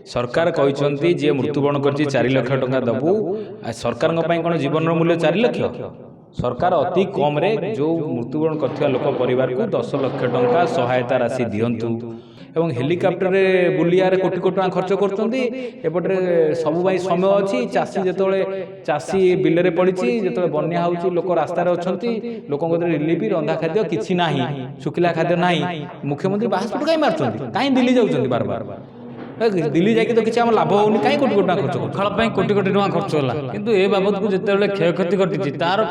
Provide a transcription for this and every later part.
सरकार कहते जी मृत्युवरण कर 4 लाख टंका दबू सरकार कौन जीवन मूल्य 4 लाख सरकार अति कम रे जो मृत्युवरण कर लोक परिवार को 10 लाख टंका सहायता राशि दिंतु एवं हेलिकॉप्टर बुलियारे कोटी कोटी टका खर्च करपटे सब समय अच्छी चाषी जिते चाषी बिलरे पड़ी जो बन्या हो लोक रास्तार अच्छा लोक रिलीफ रंधा खाद्य किसी ना शुखिला खाद्य ना मुख्यमंत्री बाहर कहीं मार्च कहीं दिल्ली जाऊँ बार बार दिल्ली जाकि तो किसी लाभ होनी कहीं कोटी कोटी खर्च पखाड़ कोटी कोटी टका खर्च है किंतु ए बाबद को जिते क्षयक्षति घटी तार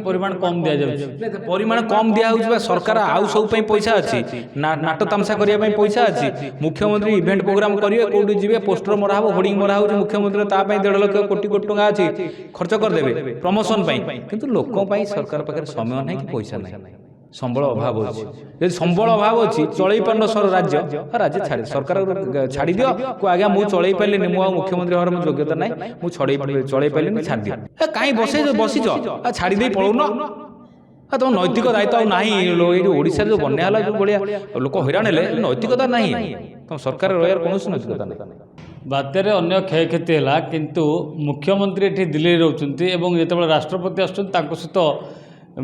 परिमाण कम दि जाए परिमाण कम दिया सरकार आउ सब पैसा अच्छी नाट तामसा करने पैसा अच्छी मुख्यमंत्री इवेंट प्रोग्राम करेंगे कौटी जी पोस्टर मरा हो होर्डिंग मरा हो मुख्यमंत्री 1.5 लाख कोटी कोटी टका अच्छी खर्च करदे प्रमोशन किंतु लोक सरकार पाखे समय ना कि पैसा ना संबल अभाव अच्छी यदि संबल अभाव अच्छी चल पार सर राज्य राज्य छाड़ सरकार छाड़ दियो को आज्ञा मुझे चल पारे मुझे मुख्यमंत्री हमारे मुझे योग्यता ना मुझे चल पारे छाड़ दियो कहीं बसीच छाड़ पलौन तुम नैतिक दायित्व ना ओडिशा जो बन्या जो भाया लोक हैरान है नैतिकता ना तुम सरकार रहार कौन नैतिकता ना बात्यार अन्य क्षयक्षति है किंतु मुख्यमंत्री ये दिल्ली रोचे जो राष्ट्रपति आसुच्च सहित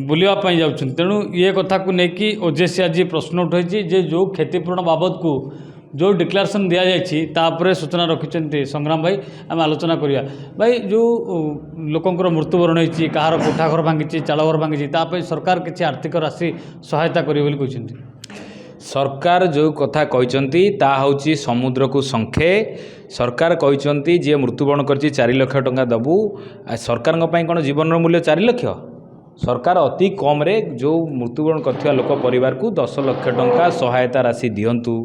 बुलावाई जाऊँ तेणु ये कथा को लेकिन ओजेसी आज प्रश्न उठाई जो क्षतिपूरण बाबद को जो डिक्लेरेशन दि जापर सूचना रखिंट संग्राम भाई आम आलोचना करिया भाई जो लोकंर मृत्युवरण होती कहार कोठा घर भांगी चाल घर भांगी सरकार किसी आर्थिक राशि सहायता करें सरकार जो कथा कहते हूँ समुद्र को संखे सरकार कहते जी मृत्युवरण कर 4 लाख टंका दबू सरकार कौन जीवन मूल्य 4 लाख सरकार अति कम रे जो मृत्युवरण कर लोक परिवार को 10 लाख टंका सहायता राशि दिंतु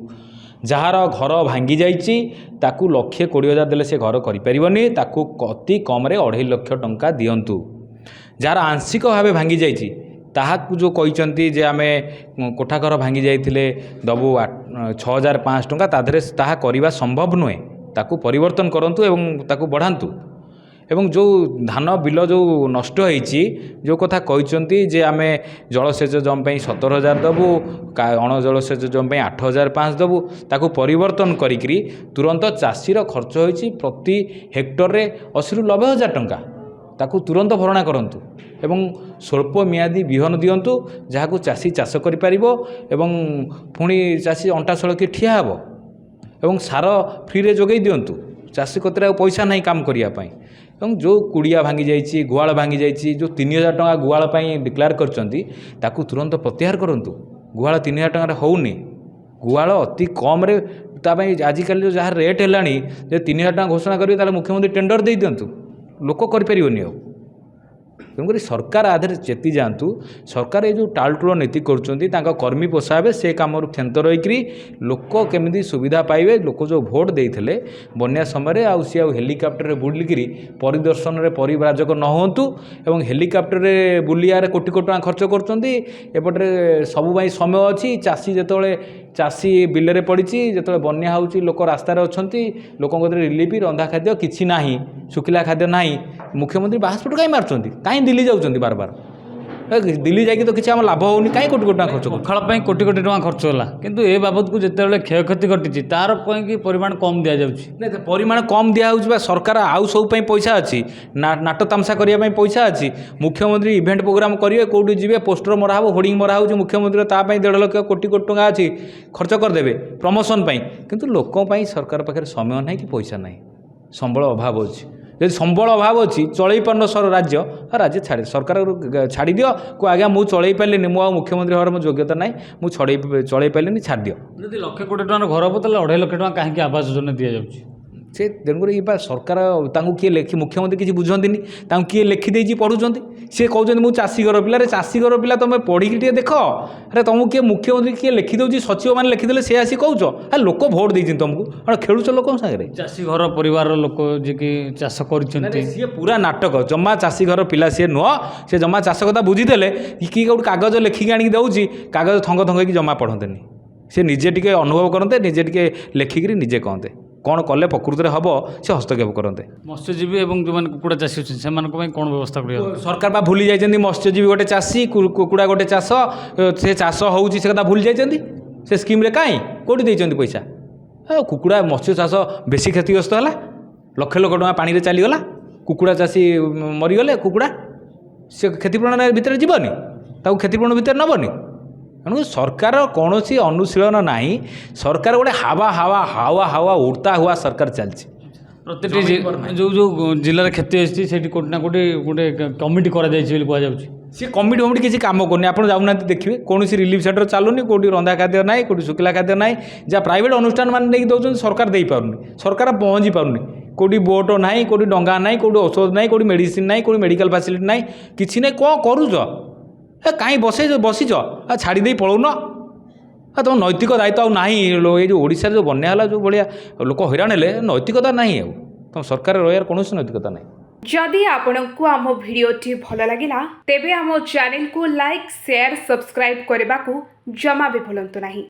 जार घर भांगी जाइए ताकू 1,20,000 देले से घर करें ताकू अति कम रे 2.5 लाख टंका दिंतु जार आंशिक भाव भांगी जाइए ताहाकू जो कहते जे आमे कोठा घर भांगी जाइए दबू 6,500 टंका ताधरे ताहा करवा संभव नुहे ताकू परिवर्तन करंतु एवं ताकू बढ़ांतु एवं जो धान बिल जो नष्ट होती जो कथा कहते जे आमे जलसेच जम 17,000 दबू अण जलसेच जम 8,500 दबू ताकू परिवर्तन करी तुरंत चाषीर खर्च होती प्रति हेक्टर रे 80 ରୁ 90,000 टंका ताकू तुरंत भरणा करंतु एवं स्वल्प मियादी विहन दिंतु जहाँ चाषी चाष करिपारिबो एवं पुणी चाषी अंटा सड़की ठिया हेबो एवं सार फ्री रे जोगै दिंतु चाषी कतरे पैसा नहीं काम करने एवं जो कुड़िया भांगी जाइए गुआल भांगी जाइए जो 3,000 टंका गुआल डिक्लेयर कर तुरंत प्रत्याहार करूँ गुआल 3,000 टंका होनी गुआल अति कम रे आजिकल जो जहाँ रेट है 3,000 टंका घोषणा करेंगे मुख्यमंत्री टेंडर दे दिंतु लोक करें तेणुक सरकार आधे चेती जातु सरकार ये जो टालटुल नीति कर कर्मी पोषावे से कम क्षंत रही लोक केमी सुविधा पाइबे लोक जो भोट देते बन्या समय सी हेलिकॉप्टर बुलिकी परिदर्शन में परिव्राजक न हूँ हेलिकॉप्टर बुलियारे कोटी कोटी टका खर्च करपटे सब समय अच्छी चाषी जिते चाषी बिलरे पड़ी जो बन्या हो लोक रास्तार अच्छा लोक रिलीफ रंधा खाद्य किसी ना शुखिला खाद्य ना मुख्यमंत्री बाहर कहीं मार्च कहीं दिल्ली जाऊँ बार बार दिल्ली जाकि तो किसी लाभ होनी कहीं कोटी कोटी खर्च पखाड़ कोटी कोटी टका खर्च है किंतु ए बाबद को जिते क्षयक्षति घटी तार कहीं परिमाण कम दि जाए परिमाण कम दिया सरकार आउ सब पैसा अच्छी नाट तामसा करने पैसा अच्छी मुख्यमंत्री इवेंट प्रोग्राम करेंगे कौटी जी पोस्टर मरा हो होर्डिंग मरा हो मुख्यमंत्री 1.5 लाख कोटी कोटी टका अच्छी खर्च करदे प्रमोशन किंतु लोक सरकार पाखे समय ना कि पैसा ना संबल अभाव अच्छी यदि संबल अभाव अच्छी चल पार सर राज्य राज्य छाड़ सरकार छाड़ दियो को आज्ञा मुझे चल पारे मुझे मुख्यमंत्री हमारे मुझे योग्यता ना मुझे चल पारे छाड़ दियो जब 1,00,000 कोटी टका घर हो 2.5 लाख टका कहीं आवास योजना दि जाऊँगी से तेणुक ये सरकार किए लिखि मुख्यमंत्री किसी बुझती किए लिखिदे पढ़ुंट सी कहते मुझे चाषी घर पिला चाषी घर पिला तुम पढ़ी देख अरे तुमको किए मुख्यमंत्री किए लिखिदे सचिव मैंने लिखिदे सी आसी कह लोक भोट दे तुमको हाँ खेलुच लोक सागर चाषी घर परिवार लोक जी चाष कर सी पूरा नाटक जमा चाषी घर पिला सी नुह सी जमा चाष कथा बुझीदे कि गोटे कागज लिखिकी आनिक दौर कागज थंग थंग जमा पढ़ते सी निजे टे अनुभव करते निजे टे लिखिकी निजे कहते कौन कले प्रकृति में हम से हस्तक्षेप करते मत्स्यजीवी और जो कुकुड़ा चाषी अच्छे से कौन व्यवस्था कर सरकार बा भूली जाइए मत्स्यजीवी गोटे चाषी कुकुड़ा गोटे चाष से चाष हो कथा भूली जाइए से स्कीम कहीं कौटी पैसा କୁକୁଡ଼ା ମତ୍ସ୍ୟ ଚାଷ ବେଶୀ କ୍ଷତିଗ୍ରସ୍ତ ହେଲା, ଲକ୍ଷ ଲକ୍ଷ ଟଙ୍କା ପାଣିରେ ଚାଲିଗଲା, କୁକୁଡ଼ା ଚାଷୀ ମରିଗଲେ, କୁକୁଡ଼ା ସେ କ୍ଷତିପୂରଣ ଭିତରେ ଯିବନି, ତାକୁ କ୍ଷତିପୂରଣ ଭିତରେ ନେବନି। ତେଣୁ ସରକାର କୌଣସି ଅନୁଶୀଳନ ନାହିଁ, ସରକାର ଗୋଟେ ହାୱା ହାୱା ହାୱା ହାୱା ଉଡ଼ତା ହୁଆ ସରକାର ଚାଲିଛି। ପ୍ରତିଟି ଯେଉଁ ଜିଲ୍ଲାରେ କ୍ଷତି ହୋଇଛି ସେଠି କେଉଁଠି ନା କେଉଁଠି ଗୋଟେ କମିଟି କରାଯାଇଛି ବୋଲି କୁହାଯାଉଛି। ସିଏ କମିଟି ଫମିଟି କିଛି କାମ କରୁନି। ଆପଣ ଯାଉନାହାନ୍ତି ଦେଖିବେ, କୌଣସି ରିଲିଫ୍ ସେଣ୍ଟର ଚାଲୁନି, କେଉଁଠି ରନ୍ଧା ଖାଦ୍ୟ ନାହିଁ, କେଉଁଠି ଶୁଖିଲା ଖାଦ୍ୟ ନାହିଁ। ଯାହା ପ୍ରାଇଭେଟ୍ ଅନୁଷ୍ଠାନ ମାନେ ନେଇକି ଦେଉଛନ୍ତି ସରକାର ଦେଇପାରୁନି, ସରକାର ପହଞ୍ଚି ପାରୁନି। କେଉଁଠି ବୋଟ୍ ନାହିଁ, କେଉଁଠି ଡଙ୍ଗା ନାହିଁ, କେଉଁଠି ଔଷଧ ନାହିଁ, କେଉଁଠି ମେଡ଼ିସିନ ନାହିଁ, କେଉଁଠି ମେଡ଼ିକାଲ ଫାସିଲିଟି ନାହିଁ, କିଛି ନାହିଁ। କ'ଣ କରୁଛ? କାହିଁ ବସିଛ? ଛାଡ଼ି ଦେଇ ପଳଉନ। ତୁମ ନୈତିକ ଦାୟିତ୍ୱ ଆଉ ନାହିଁ। ଏଇ ଯେଉଁ ଓଡ଼ିଶାରେ ଯେଉଁ ବନ୍ୟା ହେଲା, ଯେଉଁ ଭଳିଆ ଲୋକ ହଇରାଣ ହେଲେ, ନୈତିକତା ନାହିଁ ଆଉ। ତୁମ ସରକାର ରହିବାର କୌଣସି ନୈତିକତା ନାହିଁ। जदि आपंक आम भिडी भल लगा तेब आम चैनल को लाइक शेयर सब्सक्राइब करने को जमा भी भूलु नहीं।